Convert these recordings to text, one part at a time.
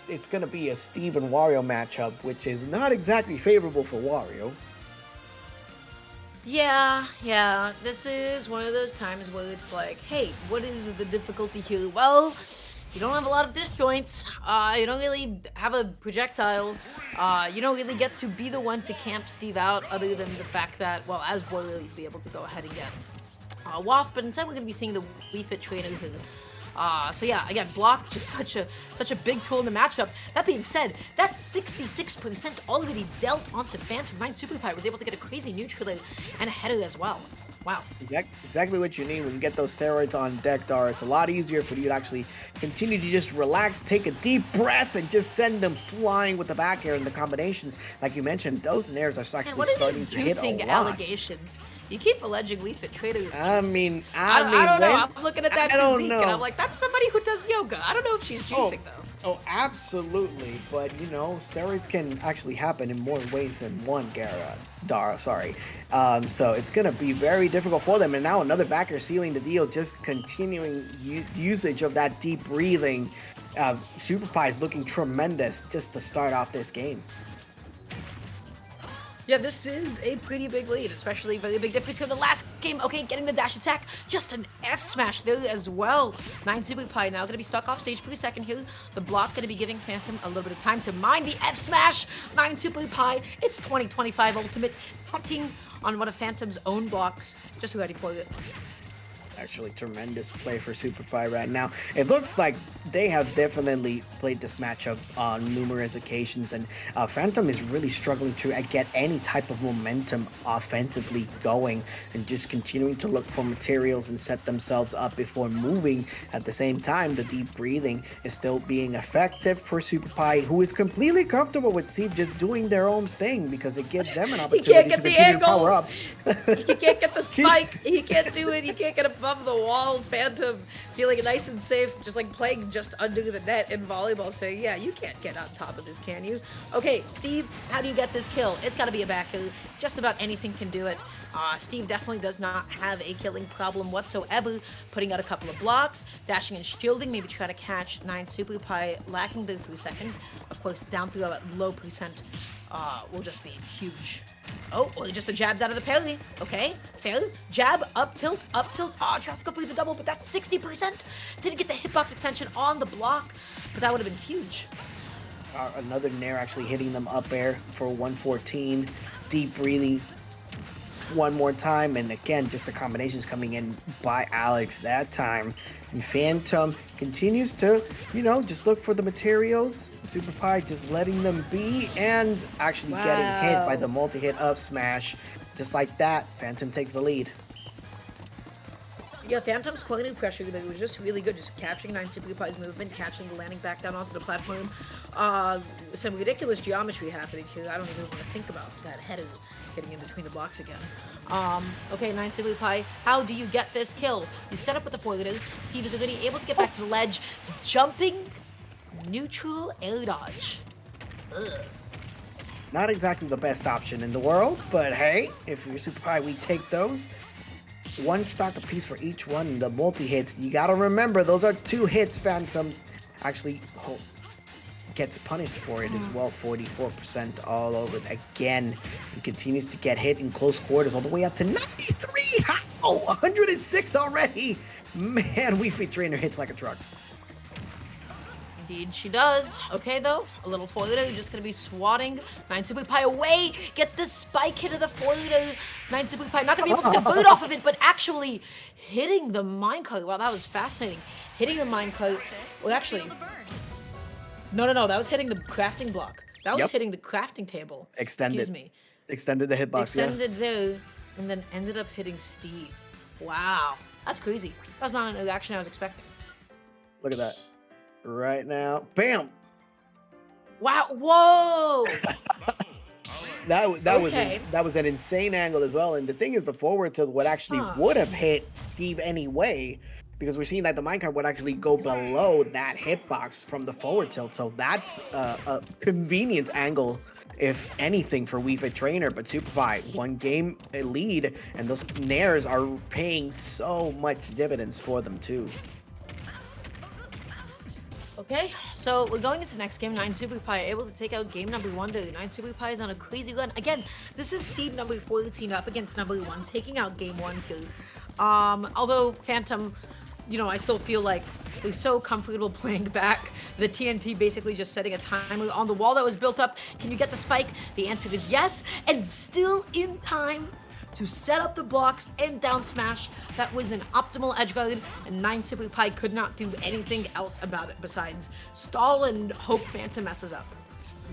it's gonna be a Steve and Wario matchup, which is not exactly favorable for Wario. Yeah. This is one of those times where it's like, hey, what is the difficulty here? Well, you don't have a lot of disjoints. You don't really have a projectile. You don't really get to be the one to camp Steve out, other than the fact that, well, as Wario, you'd be able to go ahead and get Waft, but instead we're going to be seeing the Wii Fit trainer who so yeah, again, block just such a big tool in the matchup. That being said, that 66% already dealt onto Fhantum. 9superpie was able to get a crazy neutral and a header as well. Wow. Exactly what you need when you get those steroids on deck, Dar. It's a lot easier for you to actually continue to just relax, take a deep breath, and just send them flying with the back air and the combinations. Like you mentioned, those nairs are Man, actually what are starting these to hit a juicing lot. allegations? You keep alleging Wii Fit trainer. I mean, I don't know. when, I'm looking at that I don't physique, know. and I'm like, that's somebody who does yoga. I don't know if she's juicing though. Oh, absolutely. But, you know, steroids can actually happen in more ways than one, Dara, sorry. So it's going to be very difficult for them. And now another backer sealing the deal, just continuing usage of that deep breathing. Super Pie is looking tremendous just to start off this game. Yeah, this is a pretty big lead, especially very big difference from the last game. Okay, getting the dash attack, just an F smash there as well. 9superpie now going to be stuck off stage for a second here. The block going to be giving Fhantum a little bit of time to mine the F smash. 9superpie, it's 2025 ultimate, hacking on one of Phantom's own blocks. Just ready for it. Actually, tremendous play for Super Pie right now. It looks like they have definitely played this matchup on numerous occasions, and Fhantum is really struggling to get any type of momentum offensively going, and just continuing to look for materials and set themselves up before moving. At the same time, the deep breathing is still being effective for Super Pie, who is completely comfortable with Steve just doing their own thing because it gives them an opportunity to continue to power up. He can't get the spike. He can't do it. He can't get above the wall. Fhantum feeling nice and safe, just like playing just under the net in volleyball, saying, yeah, you can't get on top of this, can you? Okay, Steve, how do you get this kill? It's got to be a back air. Just about anything can do it. Steve definitely does not have a killing problem whatsoever, putting out a couple of blocks, dashing and shielding, maybe try to catch 9superpie, lacking there for a second. Of course, down through a low percent will just be huge. Oh, well, just the jabs out of the parry. Okay, fair. Jab, up tilt, up tilt. Oh, tries to go for the double, but that's 60%. Didn't get the hitbox extension on the block, but that would have been huge. Another Nair actually hitting them up air for 114. Deep breathing one more time, and again, just the combinations coming in by Alex that time. And Fhantum continues to, you know, just look for the materials. Super Pie just letting them be, and actually getting hit by the multi-hit up smash. Just like that, Fhantum takes the lead. Yeah, Phantom's quality pressure that was just really good, just catching 9superpie's movement, catching the landing back down onto the platform. Some ridiculous geometry happening here. I don't even want to think about that head getting in between the blocks again. Okay, 9superpie, how do you get this kill? You set up with the forwarder. Steve is already able to get back to the ledge, jumping neutral air dodge. Ugh. Not exactly the best option in the world, but hey, if you're Super Pie, we take those. One stock apiece for each one. The multi-hits, you gotta remember, those are 2 hits. Phantoms actually gets punished for it as well. 44% all over again. And continues to get hit in close quarters all the way up to 93. How? 106 already. Man, Wii Fit Trainer hits like a truck. Indeed, she does. Okay, though, a little forwarder, just gonna be swatting 9superpie away, gets the spike hit of the forwarder. 9superpie not gonna be able to get a bird off of it, but actually hitting the minecart. Wow, that was fascinating. Hitting the minecart. Well, actually, no, that was hitting the crafting block. That was hitting the crafting table. Extended. Excuse me. Extended the hitbox. Extended there, and then ended up hitting Steve. Wow, that's crazy. That was not an reaction I was expecting. Look at that. Right now, bam! Wow! Whoa! that was an insane angle as well. And the thing is, the forward tilt would actually would have hit Steve anyway, because we're seeing that the minecart would actually go below that hitbox from the forward tilt. So that's a convenient angle, if anything, for Wii Fit Trainer. But Super Pie, 1 game lead, and those nairs are paying so much dividends for them too. Okay, so we're going into the next game. 9superpie able to take out game number 1. The 9superpie is on a crazy run. Again, this is seed number 14 up against number 1, taking out game 1 here. Although Fhantum, you know, I still feel like they're so comfortable playing back. The TNT basically just setting a timer on the wall that was built up. Can you get the spike? The answer is yes, and still in time to set up the blocks and down smash. That was an optimal edge guard, and 9superpie could not do anything else about it besides stall and hope Fhantum messes up.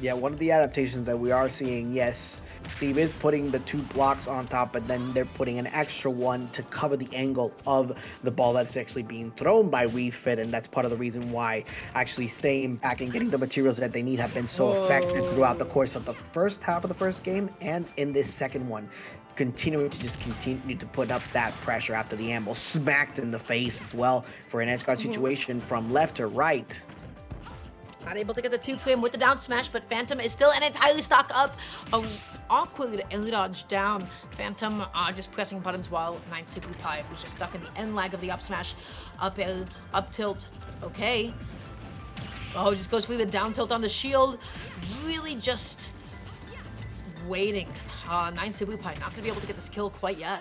Yeah, one of the adaptations that we are seeing, yes, Steve is putting the 2 blocks on top, but then they're putting an extra one to cover the angle of the ball that's actually being thrown by WeFit, and that's part of the reason why actually staying back and getting the materials that they need have been so effective throughout the course of the first half of the first game and in this second one. Continuing to continue to put up that pressure after the amble smacked in the face as well for an edge guard situation from left to right. Not able to get the 2-frame with the down smash, but Fhantum is still an entirely stock up. An awkward air dodge down. Fhantum just pressing buttons while 9superpie was just stuck in the end lag of the up smash. Up air, up tilt. Okay. Oh, just goes for the down tilt on the shield. Really just waiting. 9superpie not going to be able to get this kill quite yet.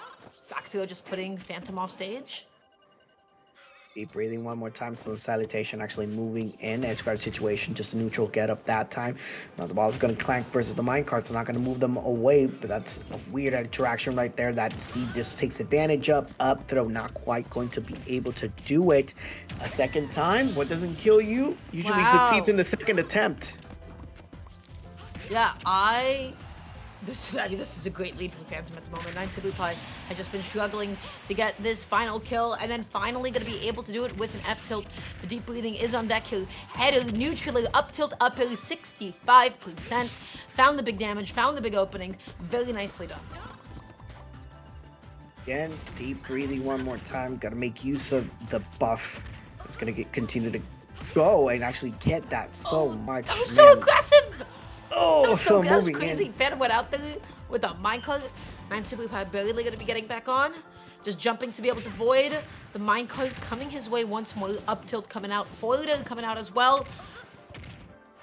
Back throw just putting Fhantum off stage. Deep breathing one more time. So the salutation actually moving in. Edge guard situation, just a neutral get up that time. Now the ball is going to clank versus the minecart. It's not going to move them away, but that's a weird interaction right there that Steve just takes advantage of. Up throw, not quite going to be able to do it a second time. What doesn't kill you usually succeeds in the second attempt. Yeah, This is a great lead from Fhantum at the moment. 9superpie has just been struggling to get this final kill, and then finally going to be able to do it with an F tilt. The deep breathing is on deck here. Header neutrally, up tilt, up hill, 65%. Found the big damage, found the big opening. Very nicely done. Again, deep breathing one more time. Got to make use of the buff. It's going to continue to go and actually get that so much. That was so aggressive! Oh, that was crazy. Phantom went out there with a minecart. 9superpie barely going to be getting back on. Just jumping to be able to void. The minecart coming his way once more. Up tilt coming out. Forwarder coming out as well.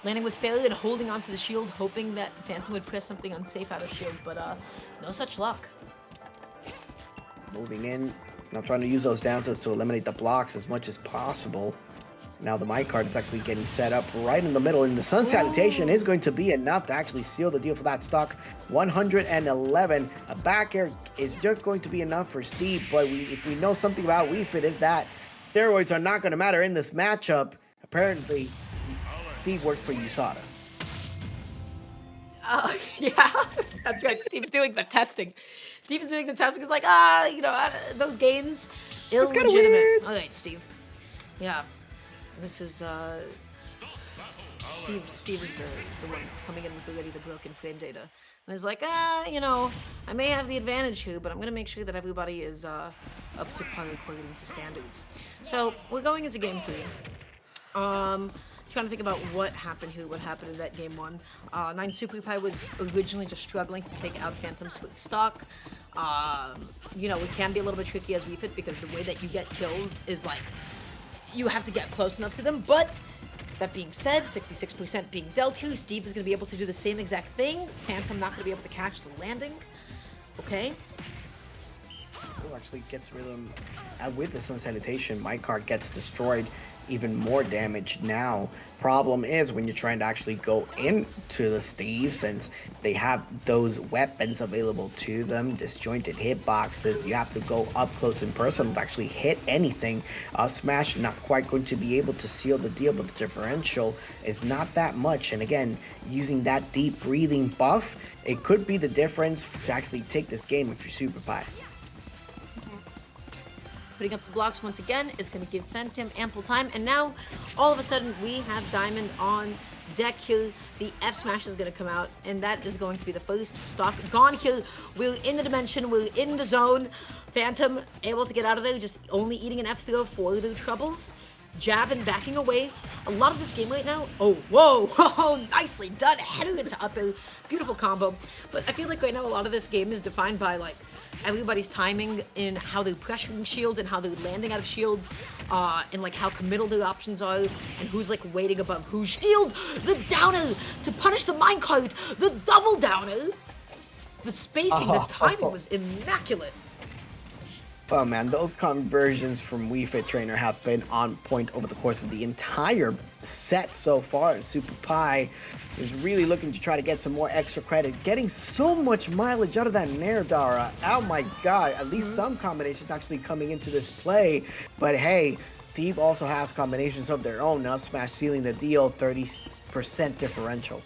Landing with failure and holding onto the shield, hoping that Fhantum would press something unsafe out of shield, but no such luck. Moving in. Now trying to use those down tilts to eliminate the blocks as much as possible. Now the minecart is actually getting set up right in the middle, and the sun salutation is going to be enough to actually seal the deal for that stock. 111. A back air is just going to be enough for Steve, but if we know something about WeFit is that steroids are not going to matter in this matchup. Apparently, Steve works for USADA. Yeah, that's right. Steve's doing the testing. Steve's doing the testing. He's like, those gains, illegitimate. All right, Steve. Yeah. This is Steve is the one that's coming in with already the broken frame data. And he's like, I may have the advantage here, but I'm gonna make sure that everybody is up to par according to standards. So we're going into game 3. Trying to think about what happened here, what happened in that game 1. 9superpie was originally just struggling to take out Phantom's stock. It can be a little bit tricky as WeFit because the way that you get kills is like you have to get close enough to them, but that being said, 66% being dealt here. Steve is going to be able to do the same exact thing. Fhantum not going to be able to catch the landing. Okay. Actually gets rid of him. With the sun salutation, my card gets destroyed. Even more damage now. Problem is when you're trying to actually go into the Steve, since they have those weapons available to them, disjointed hitboxes, you have to go up close and personal to actually hit anything. Smash not quite going to be able to seal the deal, but the differential is not that much. And again, using that deep breathing buff, it could be the difference to actually take this game if you're SuperPie. Putting up the blocks once again is going to give Fhantum ample time, and now all of a sudden we have Diamond on deck here. The F smash is going to come out, and that is going to be the first stock gone here. We're in the dimension, we're in the zone. Fhantum able to get out of there, just only eating an F throw for their troubles. Jab and backing away. A lot of this game right now. Oh, whoa, oh, nicely done. Heading into up air. Beautiful combo. But I feel like right now a lot of this game is defined by like everybody's timing in how they're pressuring shields and how they're landing out of shields, and like how committal their options are, and who's like waiting above whose shield. The downer to punish the minecart, the double downer. The spacing, the timing was immaculate. Oh man, those conversions from Wii Fit Trainer have been on point over the course of the entire set so far. Super Pie is really looking to try to get some more extra credit, getting so much mileage out of that Nair Dara. Oh my god, at least some combinations actually coming into this play. But hey, Steve also has combinations of their own. Now Smash sealing the deal, 30% differential.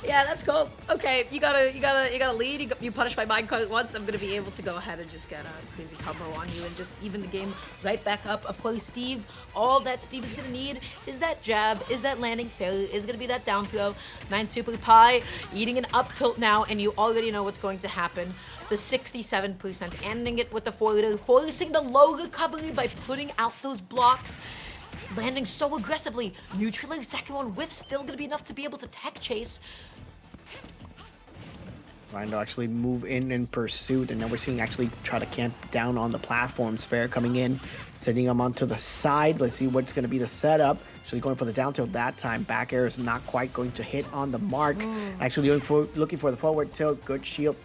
Yeah, that's cool. Okay, you gotta lead. You punish my minecart once. I'm gonna be able to go ahead and just get a crazy combo on you and just even the game right back up. Of course, Steve. All that Steve is gonna need is that jab, is that landing failure, is gonna be that down throw. 9superpie eating an up tilt now, and you already know what's going to happen. The 67%, ending it with the forwarder, forcing the low recovery by putting out those blocks. Landing so aggressively. Neutrally, second one with still going to be enough to be able to tech chase. Trying to actually move in pursuit, and now we're seeing actually try to camp down on the platforms. Fair coming in, sending them onto the side. Let's see what's going to be the setup. Actually going for the down tilt that time. Back air is not quite going to hit on the mark. Actually looking for the forward tilt. Good shield.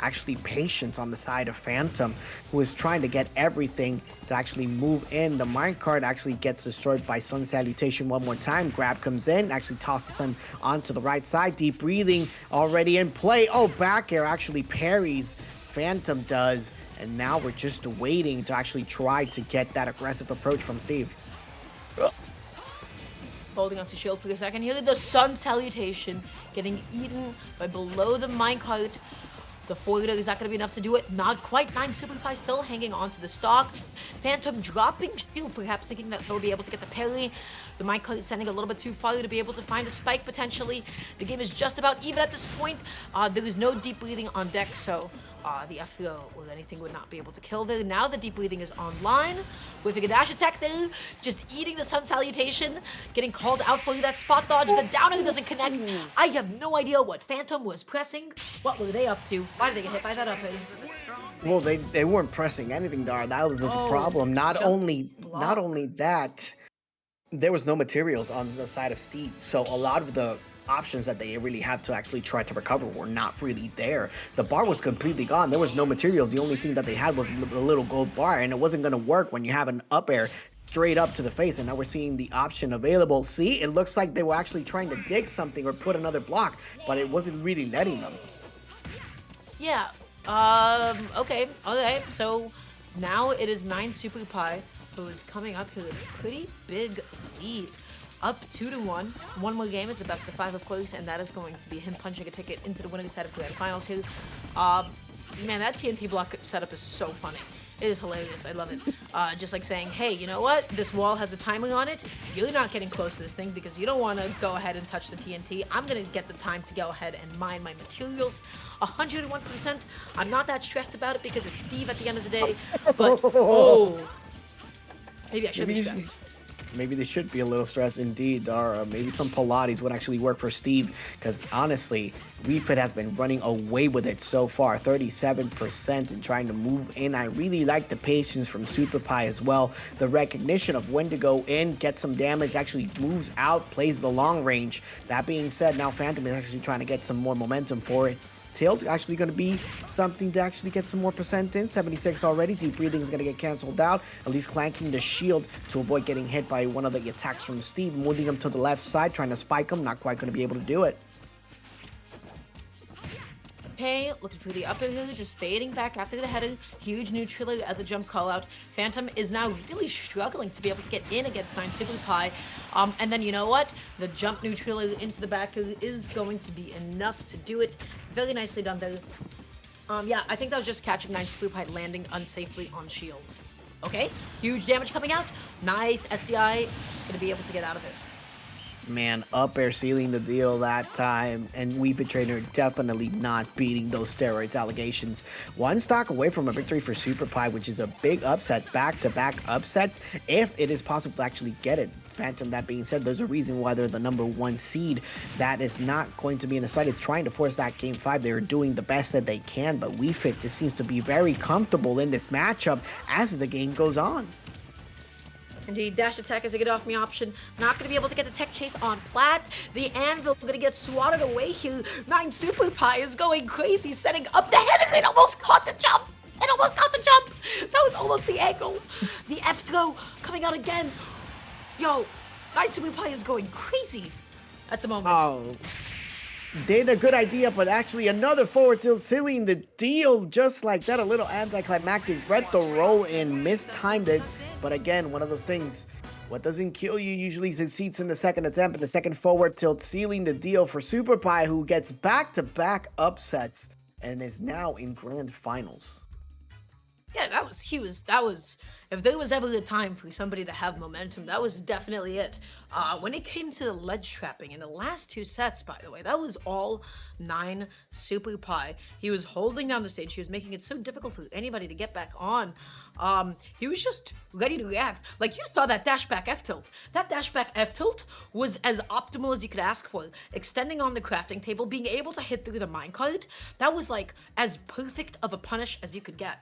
Actually patience on the side of Fhantum, who is trying to get everything to actually move in. The minecart actually gets destroyed by Sun Salutation one more time. Grab comes in, actually tosses him onto the right side. Deep breathing already in play. Oh, back air actually parries. Fhantum does, and now we're just waiting to actually try to get that aggressive approach from Steve. Holding onto shield for a second. Here, the Sun Salutation getting eaten by below the minecart. The forwarder is not going to be enough to do it. Not quite. 9superpie still hanging onto the stock. Phantom dropping shield, perhaps thinking that they'll be able to get the parry. The minecart sending a little bit too far to be able to find a spike potentially. The game is just about even at this point. There is no deep breathing on deck, so the F throw or anything would not be able to kill there. Now the deep breathing is online with a dash attack there, just eating the Sun Salutation, getting called out for that spot dodge. The downer doesn't connect. I have no idea what Phantom was pressing. What were they up to? Why did they get hit by that up air? Well, they weren't pressing anything, Dar. That was the problem. Not only that, there was no materials on the side of Steve, so a lot of the options that they really had to actually try to recover were not really there. The bar was completely gone. There was no materials. The only thing that they had was a little gold bar, and it wasn't going to work when you have an up air straight up to the face. And now we're seeing the option available. See, it looks like they were actually trying to dig something or put another block, but it wasn't really letting them. Yeah. Okay. So now it is 9superpie who is coming up here with a pretty big lead. Up 2-1. One more game. It's a best of 5, of course, and that is going to be him punching a ticket into the winning side of Grand Finals here. Man, that TNT block setup is so funny. It is hilarious. I love it. Just like saying, hey, you know what? This wall has a timer on it. You're not getting close to this thing because you don't want to go ahead and touch the TNT. I'm going to get the time to go ahead and mine my materials. 101%. I'm not that stressed about it because it's Steve at the end of the day. But, maybe I should be stressed. Maybe they should be a little stressed indeed, or maybe some Pilates would actually work for Steve, because honestly, Wii Fit has been running away with it so far, 37% and trying to move in. I really like the patience from Super Pie as well. The recognition of when to go in, get some damage, actually moves out, plays the long range. That being said, now Fhantum is actually trying to get some more momentum for it. Tilt actually going to be something to actually get some more percent in. 76 already. Deep breathing is going to get canceled out. At least clanking the shield to avoid getting hit by one of the attacks from Steve. Moving him to the left side, trying to spike him. Not quite going to be able to do it. Okay, looking for the up air, just fading back after the header. Huge neutral as a jump call out. Phantom is now really struggling to be able to get in against 9superpie. And then you know what? The jump neutral into the back is going to be enough to do it. Very nicely done there. Yeah, I think that was just catching 9superpie landing unsafely on shield. Okay, huge damage coming out. Nice SDI. Gonna be able to get out of it. Man, up air sealing the deal that time, and Wii Fit Trainer definitely not beating those steroids allegations. One stock away from a victory for Super Pie, which is a big upset, back-to-back upsets, if it is possible to actually get it. Fhantum, that being said, there's a reason why they're the #1 seed. That is not going to be in the side. It's trying to force that game 5. They're doing the best that they can, but Wii Fit just seems to be very comfortable in this matchup as the game goes on. Indeed, dash attack is a get off me option. Not going to be able to get the tech chase on Plat. The anvil going to get swatted away here. 9superpie is going crazy, setting up the header. It almost caught the jump. It almost caught the jump. That was almost the angle. The F throw coming out again. Yo, 9superpie is going crazy at the moment. Oh, did a good idea, but actually another forward tilt sealing the deal just like that. A little anticlimactic. Read the roll in, mistimed it. But again, one of those things, what doesn't kill you usually succeeds in the second attempt, and the second forward tilt sealing the deal for SuperPie, who gets back-to-back upsets and is now in grand finals. Yeah, that was, if there was ever a time for somebody to have momentum, that was definitely it. When it came to the ledge trapping in the last 2 sets, by the way, that was all 9superpie. He was holding down the stage. He was making it so difficult for anybody to get back on. He was just ready to react. Like, you saw that dash back F tilt. That dash back F tilt was as optimal as you could ask for. Extending on the crafting table, being able to hit through the minecart, that was like as perfect of a punish as you could get.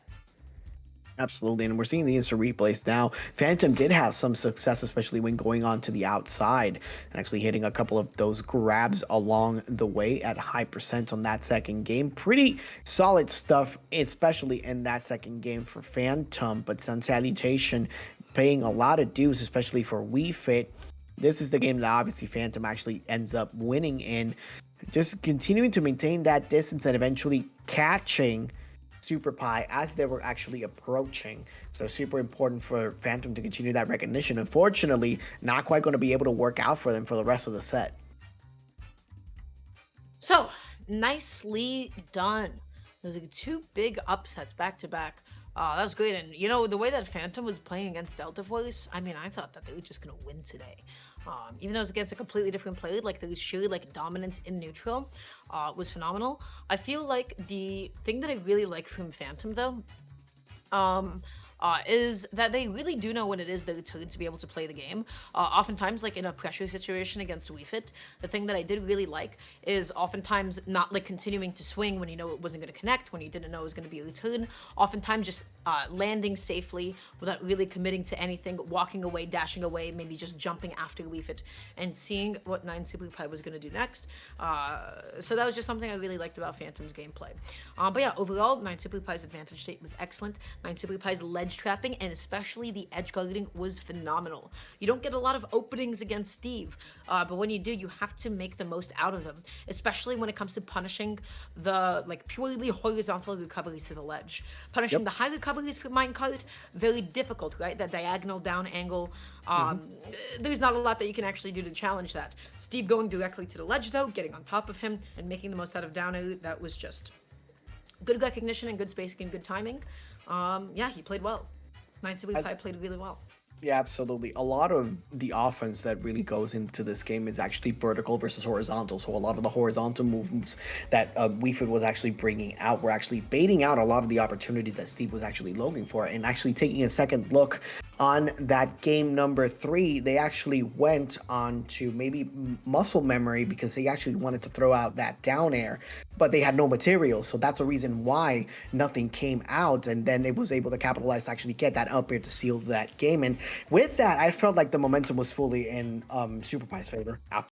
Absolutely, and we're seeing the instant replays now. Fhantum did have some success, especially when going on to the outside and actually hitting a couple of those grabs along the way at high percent on that second game. Pretty solid stuff, especially in that second game for Fhantum, but Sun Salutation paying a lot of dues, especially for Wii Fit. This is the game that obviously Fhantum actually ends up winning in. Just continuing to maintain that distance and eventually catching SuperPie as they were actually approaching. So super important for Fhantum to continue that recognition. Unfortunately, not quite going to be able to work out for them for the rest of the set. So, nicely done. Those are 2 big upsets back to back. That was great. And, you know, the way that Fhantum was playing against Delta Force, I mean, I thought that they were just going to win today. Even though it was against a completely different player, like there was sheer like dominance in neutral, was phenomenal. I feel like the thing that I really like from Fhantum, though, is that they really do know when it is their turn to be able to play the game. Oftentimes, like in a pressure situation against Wii Fit, the thing that I did really like is oftentimes not like continuing to swing when you know it wasn't going to connect, when you didn't know it was going to be a return. Oftentimes just landing safely without really committing to anything, walking away, dashing away, maybe just jumping after Wii Fit and seeing what 9superpie was going to do next. So that was just something I really liked about Phantom's gameplay. But yeah, overall, 9superpie's advantage state was excellent. 9superpie's ledge trapping and especially the edge guarding was phenomenal. You don't get a lot of openings against Steve, but when you do, you have to make the most out of them, especially when it comes to punishing the like purely horizontal recoveries to the ledge. Punishing the high recoveries for minecart, very difficult, right? That diagonal down angle. There's not a lot that you can actually do to challenge that. Steve going directly to the ledge though, getting on top of him and making the most out of down air, that was just good recognition and good spacing and good timing. Yeah, he played well. 9superpie played really well. Yeah, absolutely. A lot of the offense that really goes into this game is actually vertical versus horizontal. So a lot of the horizontal movements that Wii Fit was actually bringing out were actually baiting out a lot of the opportunities that Steve was actually looking for. And actually taking a second look on that game number 3, they actually went on to maybe muscle memory because they actually wanted to throw out that down air, but they had no materials. So that's a reason why nothing came out. And then it was able to capitalize to actually get that up air to seal that game. And with that, I felt like the momentum was fully in SuperPie's favor after